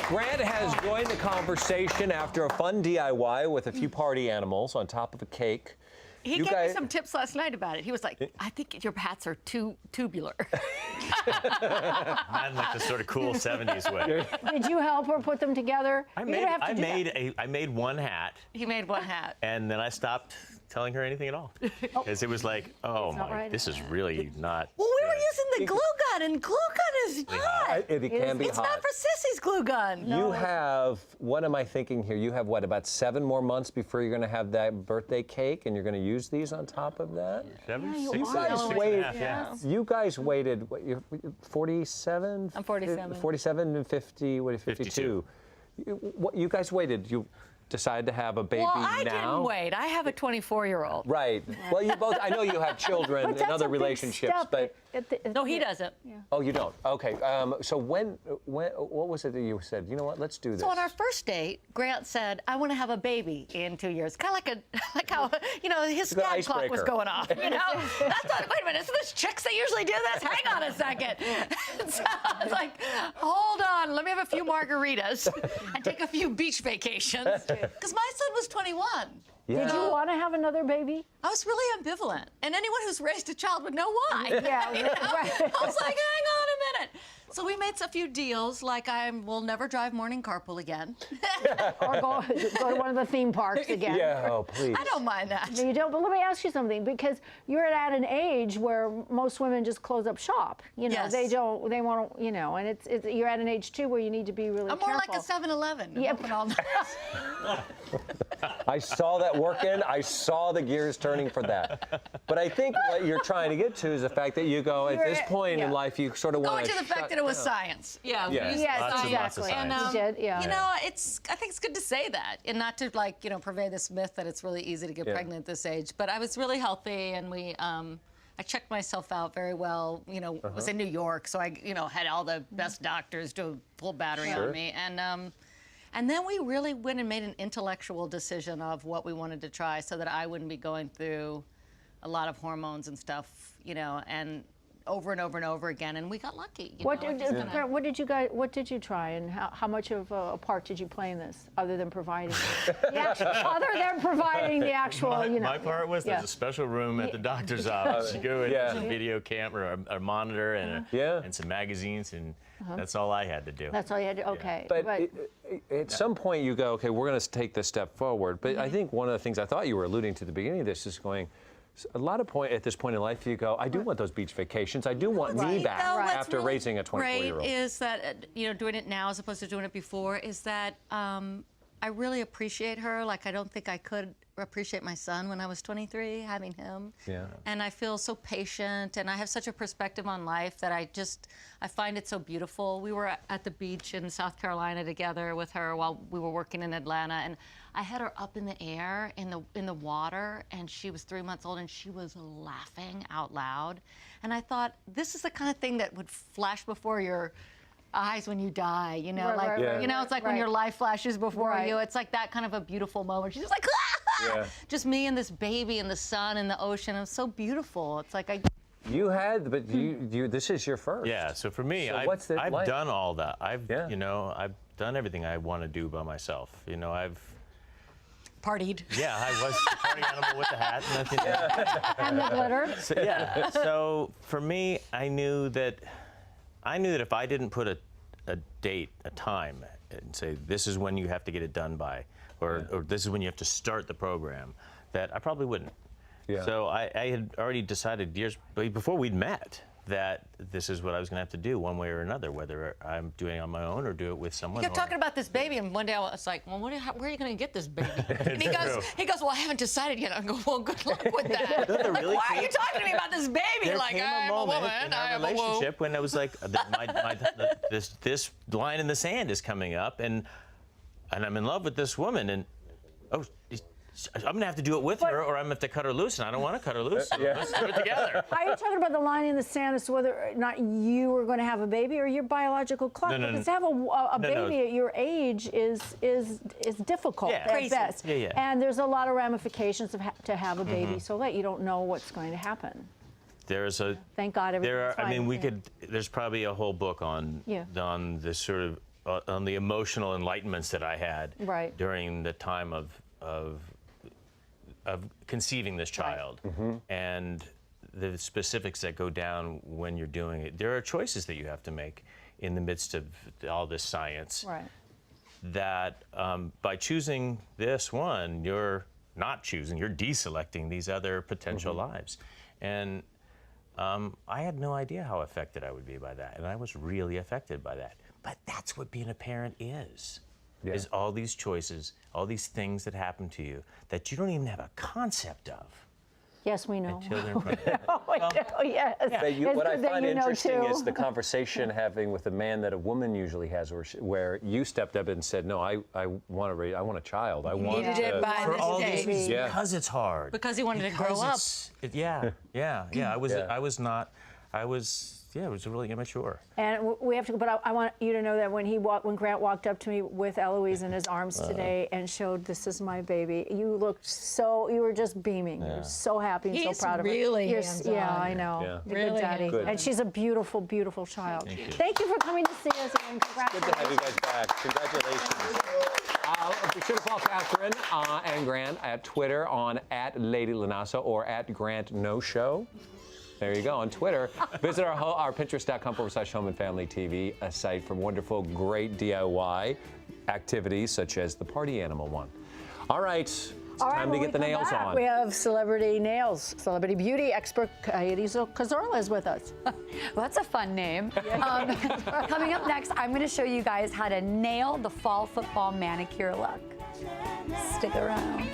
Grant has joined the conversation after a fun DIY with a few party animals on top of a cake. He gave me some tips last night about it. He was like, I think your hats are too tubular. Not in like the sort of cool 70s way. Did you help her put them together? I made one hat. He made one hat. And then I stopped telling her anything at all. Because it was like, oh my, this is really not. Well, we were using the glue gun, and glue gun is hot. It can be It's hot. not for sissies, glue gun. You have, what am I thinking here? You have what, about 7 more months before you're going to have that birthday cake, and you're going to use these on top of that? 7, you 6, are. 6 and a half, yeah. You guys waited, what, you're 47? I'm 47. 47 and 50, what, 52. You guys waited. You decided to have a baby Well, I now? didn't wait. I have a 24-year-old. Right. Well, you both, I know you have children in other relationships, but. No, he doesn't. Yeah. Oh, you don't? Okay. So when, what was it that you said, you know what, let's do this? So on our first date, Grant said, I want to have a baby in 2 years. Kind of like how, you know, his scat clock was going off, you know? That's what, wait a minute, so there's chicks that usually do this? Hang on a second. So I was like, hold on, let me have a few margaritas and take a few beach vacations. Because my son was 21. Yeah. Did you want to have another baby? I was really ambivalent. And anyone who's raised a child would know why. Yeah, You know? right. I was like, hang on a minute. So we made a few deals, like we'll never drive morning carpool again. Or go to one of the theme parks again? Yeah, oh, please. I don't mind that. You don't, but let me ask you something, because you're at an age where most women just close up shop. You know, Yes. they want, you know, and it's you're at an age too where you need to be really I'm careful. more like a 7-Eleven. Yep. Open all night. I saw that working. I saw the gears turning for that. But I think what you're trying to get to is the fact that you go, at this point in life, you sort of want Going to the fact that it was science. Yeah. Yes. Yes, Lots and lots of exactly. science. You did, yeah. You know, I think it's good to say that, and not to purvey this myth that it's really easy to get pregnant at this age. But I was really healthy, and I checked myself out very well. You know, was in New York, so I, had all the best doctors do a full battery on me, and then we really went and made an intellectual decision of what we wanted to try, so that I wouldn't be going through a lot of hormones and stuff, and over and over and over again, and we got lucky. What did you try, and how much of a part did you play in this, other than providing the actual, My part was there's a special room at the doctor's office. You go in, there's a video camera, a monitor, and some magazines, and that's all I had to do. That's all you had to, okay. But at some point you go, okay, we're going to take this step forward. But I think one of the things I thought you were alluding to at the beginning of this is going, a lot of at this point in life, you go, I do want those beach vacations. I do want me back after raising a 24-year-old. Great is that, doing it now as opposed to doing it before, is that I really appreciate her. Like, I don't think I could appreciate my son when I was 23, having him. Yeah. And I feel so patient, and I have such a perspective on life that I find it so beautiful. We were at the beach in South Carolina together with her while we were working in Atlanta, and I had her up in the air in the water, and she was 3 months old, and she was laughing out loud. And I thought, this is the kind of thing that would flash before your eyes when you die, it's like when your life flashes before you. It's like that kind of a beautiful moment. She's just like, just me and this baby and the sun and the ocean. It was so beautiful. It's like You had, but this is your first. Yeah. So for me, so I've done all that. I've done everything I want to do by myself. I've partied. Yeah, I was the party animal with the hat And the glitter. So, so for me, I knew that if I didn't put a date, a time, and say this is when you have to get it done by, or this is when you have to start the program, that I probably wouldn't. Yeah. So I had already decided years before we'd met that this is what I was going to have to do one way or another, whether I'm doing it on my own or do it with someone. You kept talking about this baby, and one day I was like, well, where are you going to get this baby? And he goes, well, I haven't decided yet. I go, well, good luck with that. Why are you talking to me about this baby? There like, came I'm a moment a woman. in our relationship when I was like, this line in the sand is coming up, and I'm in love with this woman, and I'm going to have to do it with her, or I'm going to have to cut her loose, and I don't want to cut her loose. Let's do it together. Are you talking about the line in the sand as to whether or not you were going to have a baby, or your biological clock? Because to have a baby at your age is difficult at best. And there's a lot of ramifications to have a baby so late. You don't know what's going to happen. There's a thank God everything's fine. I mean, there's probably a whole book on this sort of on the emotional enlightenments that I had during the time of conceiving this child, and the specifics that go down when you're doing it. There are choices that you have to make in the midst of all this science. That by choosing this one, you're not choosing, you're deselecting these other potential lives. And I had no idea how affected I would be by that, and I was really affected by that. But that's what being a parent is all these choices, all these things that happen to you that you don't even have a concept of. Yes, we know. Until they're pregnant. Yes. What I find interesting is the conversation having with a man that a woman usually has, where you stepped up and said, "No, I want a child. I want needed it by For this all these stage. reasons, because it's hard. Because he wanted to grow up. I was really immature. And we have to go, but I want you to know that when Grant walked up to me with Eloise in his arms today and showed, "This is my baby," you were just beaming. You were so happy and so proud of her. Really hands-on. Yeah, I know. Yeah. Good Really daddy. hands-on. And she's a beautiful, beautiful child. Thank you. For coming to see us, and congratulations. Good to have you guys back. Congratulations. Be sure to follow Katherine and Grant at Twitter on @LadyLaNasa or @GrantNoShow. There you go, on Twitter. Visit our Pinterest.com/Home and Family TV, a site for wonderful, great DIY activities such as the party animal one. All right, it's time to get the nails on. We have celebrity nails, celebrity beauty expert Kairizo Cazorla is with us. Well, that's a fun name. Coming up next, I'm going to show you guys how to nail the fall football manicure look. Stick around.